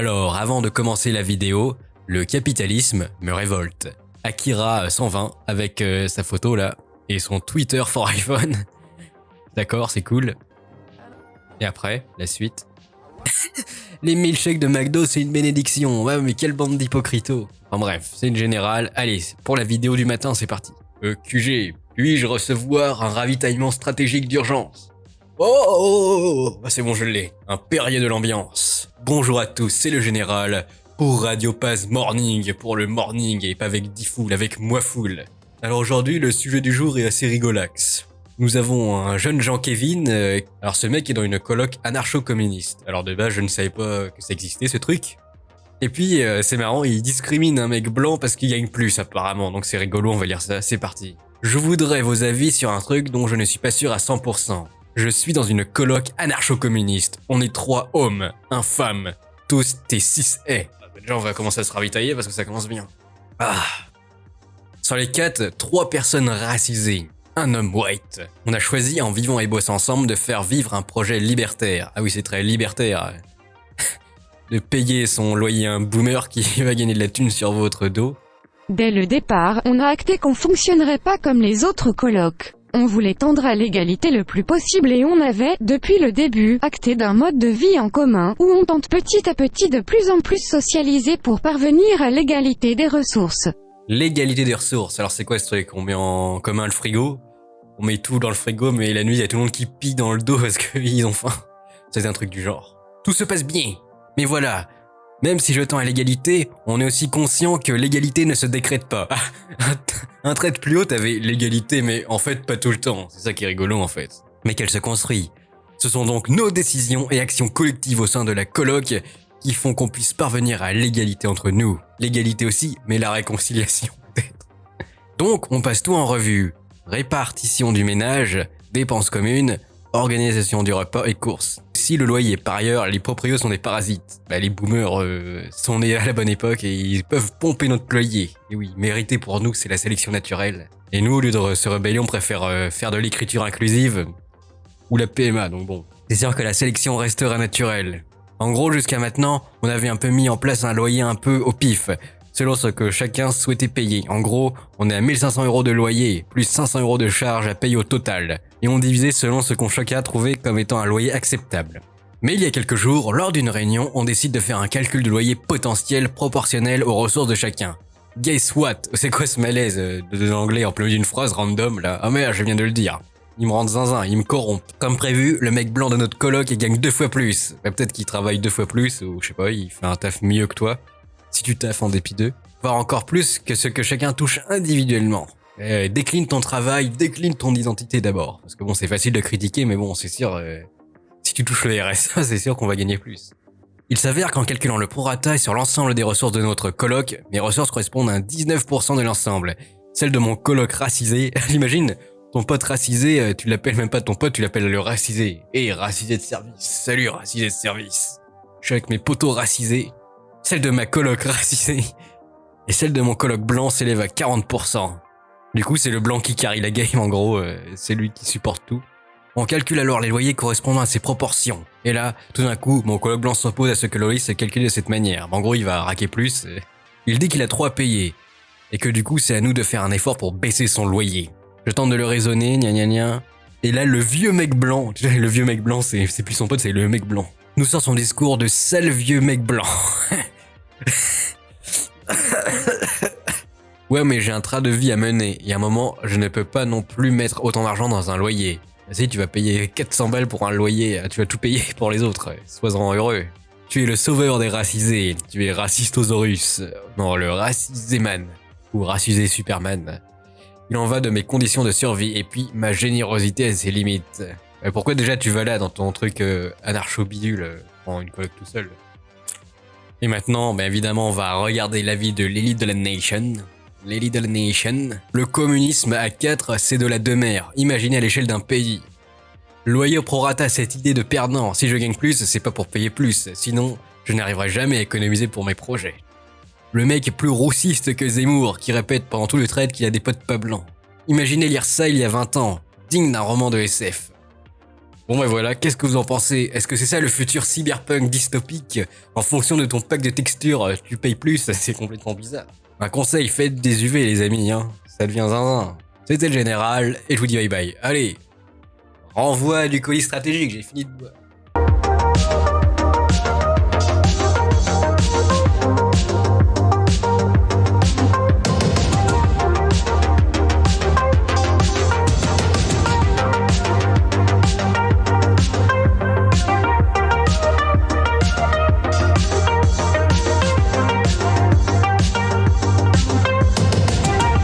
Alors, avant de commencer la vidéo, le capitalisme me révolte. Akira 120 avec sa photo là et son Twitter for iPhone. D'accord, c'est cool. Et après, la suite. Les milkshakes de McDo, c'est une bénédiction. Ouais, mais quelle bande d'hypocritos. Enfin bref, c'est une générale. Allez, pour la vidéo du matin, c'est parti. QG, puis-je recevoir un ravitaillement stratégique d'urgence? Oh, c'est bon, je l'ai. Un Perrier de l'ambiance. Bonjour à tous, c'est le général pour Radio Paz Morning, pour le morning et pas avec Diffoul, avec moi full. Alors aujourd'hui, le sujet du jour est assez rigolax. Nous avons un jeune Jean Kevin, alors ce mec est dans une coloc anarcho-communiste. Alors de base, je ne savais pas que ça existait ce truc. Et puis, c'est marrant, il discrimine un mec blanc parce qu'il gagne plus apparemment, donc c'est rigolo, on va lire ça, c'est parti. Je voudrais vos avis sur un truc dont je ne suis pas sûr à 100%. Je suis dans une coloc anarcho-communiste, on est 3 hommes, 1 femme, tous tes 6 haies. Déjà on va commencer à se ravitailler parce que ça commence bien. Sur les 4, 3 personnes racisées. Un homme white. On a choisi en vivant et bossant ensemble de faire vivre un projet libertaire. Ah oui, c'est très libertaire. De payer son loyer à un boomer qui va gagner de la thune sur votre dos. Dès le départ, on a acté qu'on fonctionnerait pas comme les autres colocs. On voulait tendre à l'égalité le plus possible et on avait, depuis le début, acté d'un mode de vie en commun, où on tente petit à petit de plus en plus socialiser pour parvenir à l'égalité des ressources. L'égalité des ressources, alors c'est quoi ce truc? On met en commun le frigo, on met tout dans le frigo, mais la nuit, il y a tout le monde qui pille dans le dos parce qu'ils ont faim. C'est un truc du genre. Tout se passe bien, mais voilà, même si je tends à l'égalité, on est aussi conscient que l'égalité ne se décrète pas. Un trait de plus haut, t'avais l'égalité, mais en fait pas tout le temps, c'est ça qui est rigolo en fait. Mais qu'elle se construit. Ce sont donc nos décisions et actions collectives au sein de la coloc qui font qu'on puisse parvenir à l'égalité entre nous. L'égalité aussi, mais la réconciliation peut-être. Donc, on passe tout en revue. Répartition du ménage, dépenses communes, organisation du repas et courses. Si le loyer par ailleurs, les proprios sont des parasites. Les boomers sont nés à la bonne époque et ils peuvent pomper notre loyer. Et oui, mérité pour nous, c'est la sélection naturelle. Et nous, au lieu de se rebeller, on préfère faire de l'écriture inclusive ou la PMA, donc bon. C'est sûr que la sélection restera naturelle. En gros, jusqu'à maintenant, on avait un peu mis en place un loyer un peu au pif, selon ce que chacun souhaitait payer. En gros, on est à 1500 € de loyer, plus 500 € de charges à payer au total. Et on divisait selon ce qu'on chacun trouvait comme étant un loyer acceptable. Mais il y a quelques jours, lors d'une réunion, on décide de faire un calcul de loyer potentiel proportionnel aux ressources de chacun. Guess what? C'est quoi ce malaise de l'anglais en plein milieu d'une phrase random là? Ah merde, je viens de le dire. Il me rend zinzin, il me corrompt. Comme prévu, le mec blanc de notre coloc, il gagne 2 fois plus. Peut-être qu'il travaille 2 fois plus, ou je sais pas, il fait un taf mieux que toi. Si tu taffes en dépit d'eux. Voire encore plus que ce que chacun touche individuellement. Décline ton travail, décline ton identité d'abord. Parce que bon, c'est facile de critiquer, mais bon, c'est sûr, si tu touches le RSA, c'est sûr qu'on va gagner plus. Il s'avère qu'en calculant le prorata sur l'ensemble des ressources de notre coloc, mes ressources correspondent à 19% de l'ensemble. Celle de mon coloc racisé, l'imagine, ton pote racisé, tu l'appelles même pas ton pote, tu l'appelles le racisé. Racisé de service. Salut, racisé de service. Je suis avec mes potos racisés. Celle de ma coloc racisée. Et celle de mon coloc blanc s'élève à 40%. Du coup, c'est le blanc qui carry la game, en gros. C'est lui qui supporte tout. On calcule alors les loyers correspondant à ces proportions. Et là, tout d'un coup, mon coloc blanc s'oppose à ce que le loyer se calcule de cette manière. En gros, il va raquer plus. Il dit qu'il a 3 à payer. Et que du coup, c'est à nous de faire un effort pour baisser son loyer. Je tente de le raisonner, gna gna gna. Et là, le vieux mec blanc, le vieux mec blanc, c'est plus son pote, c'est le mec blanc, nous sort son discours de sale vieux mec blanc. Ouais, mais j'ai un train de vie à mener. Et à un moment, je ne peux pas non plus mettre autant d'argent dans un loyer. Si tu vas payer 400 balles pour un loyer, tu vas tout payer pour les autres. Sois-en heureux. Tu es le sauveur des racisés. Tu es racistosaurus. Non, le raciséman. Ou racisé Superman. Il en va de mes conditions de survie et puis ma générosité a ses limites. Pourquoi déjà tu vas là dans ton truc anarcho-bidule en une coloc tout seul? Et maintenant, évidemment, on va regarder l'avis de l'élite de la nation. L'élite de la nation. Le communisme à 4, c'est de la demeure. Imaginez à l'échelle d'un pays. Loyer au prorata, cette idée de perdant. Si je gagne plus, c'est pas pour payer plus. Sinon, je n'arriverai jamais à économiser pour mes projets. Le mec est plus roussiste que Zemmour, qui répète pendant tout le trade qu'il a des potes pas blancs. Imaginez lire ça il y a 20 ans, digne d'un roman de SF. Bon bah voilà, qu'est-ce que vous en pensez? Est-ce que c'est ça le futur cyberpunk dystopique? En fonction de ton pack de texture, tu payes plus, c'est complètement bizarre. Un conseil, faites des UV les amis, hein. Ça devient zinzin. C'était le général, et je vous dis bye bye. Allez, renvoi du colis stratégique, j'ai fini de boire.